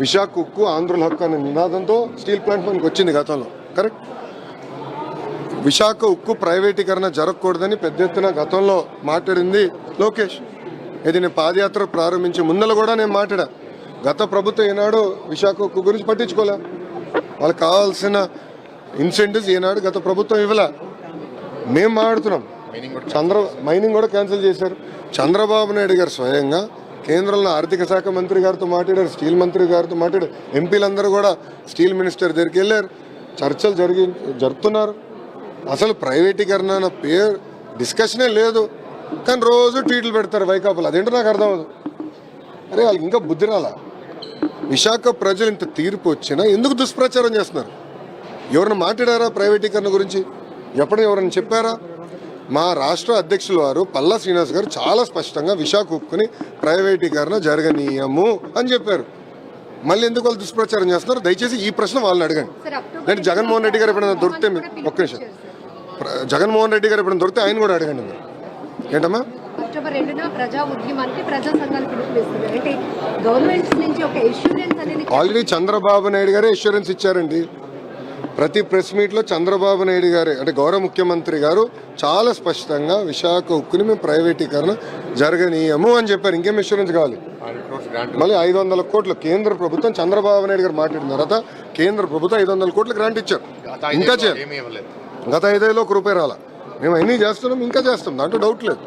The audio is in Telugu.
విశాఖ ఉక్కు ఆంధ్రుల హక్కు అనే నినాదంతో స్టీల్ ప్లాంట్ మనకు వచ్చింది గతంలో. కరెక్ట్. విశాఖ ఉక్కు ప్రైవేటీకరణ జరగకూడదని పెద్ద ఎత్తున గతంలో మాట్లాడింది లోకేష్. ఇది నేను పాదయాత్ర ప్రారంభించే ముందర కూడా నేను మాట్లాడా. గత ప్రభుత్వం ఈనాడు విశాఖ ఉక్కు గురించి పట్టించుకోలే. వాళ్ళకి కావాల్సిన ఇన్సెంటివ్స్ ఈనాడు గత ప్రభుత్వం ఇవ్వలే. మేము మాట్లాడుతున్నాం. మైనింగ్ కూడా క్యాన్సిల్ చేశారు. చంద్రబాబు నాయుడు గారు స్వయంగా కేంద్రంలో ఆర్థిక శాఖ మంత్రి గారితో మాట్లాడారు, స్టీల్ మంత్రి గారితో మాట్లాడారు, ఎంపీలందరూ కూడా స్టీల్ మినిస్టర్ దగ్గరికి వెళ్ళారు, చర్చలు జరుపుతున్నారు. అసలు ప్రైవేటీకరణ అన్న పేరు డిస్కషనే లేదు. కానీ రోజు ట్వీట్లు పెడతారు వైకాపాలు. అదేంటో నాకు అర్థం అవ్వదు. అరే వాళ్ళకి ఇంకా బుద్ధి రాలా? విశాఖ ప్రజలు ఇంత తీర్పు వచ్చినా ఎందుకు దుష్ప్రచారం చేస్తున్నారు? ఎవరైనా మాట్లాడారా ప్రైవేటీకరణ గురించి? ఎప్పుడు ఎవరైనా చెప్పారా? మా రాష్ట్ర అధ్యక్షుల వారు పల్లా శ్రీనివాస్ గారు చాలా స్పష్టంగా విశాఖ ఉక్కుని ప్రైవేటీకరణ జరగనీయము అని చెప్పారు. మళ్ళీ ఎందుకు వాళ్ళు దుష్ప్రచారం చేస్తున్నారు? దయచేసి ఈ ప్రశ్న వాళ్ళని అడగండి. నేను జగన్మోహన్ రెడ్డి గారు ఎప్పుడైనా దొరికితే ఒక్క నిమిషం, జగన్మోహన్ రెడ్డి గారు ఎప్పుడైనా దొరికితే ఆయన కూడా అడగండి. మీరు ఏంటమ్మా? అక్టోబర్ 2న ప్రజా ఉద్యమానికి ప్రజా సంఘాలు పిలుపునిస్తున్నారు. అంటే గవర్నమెంట్ నుంచి ఒక ఇన్సూరెన్స్ అనేది ఆల్రెడీ చంద్రబాబు నాయుడు గారే ఇన్సూరెన్స్ ఇచ్చారండి. ప్రతి ప్రెస్ మీట్లో చంద్రబాబు నాయుడు గారే అంటే గౌరవ ముఖ్యమంత్రి గారు చాలా స్పష్టంగా విశాఖ ఉక్కుని మేము ప్రైవేటీకరణ జరగనీయము అని చెప్పారు. ఇంకేం ఇన్సూరెన్స్ కావాలి? మళ్ళీ 500 కోట్లు కేంద్ర ప్రభుత్వం చంద్రబాబు నాయుడు గారు మాట్లాడిన తర్వాత కేంద్ర ప్రభుత్వం 500 కోట్లు గ్రాంట్ ఇచ్చారు. ఇంకా చేయాలి. గత 5 ఏళ్ళలో ₹1 రాలా. మేము అన్నీ చేస్తున్నాం, ఇంకా చేస్తాం, దాంట్లో డౌట్ లేదు.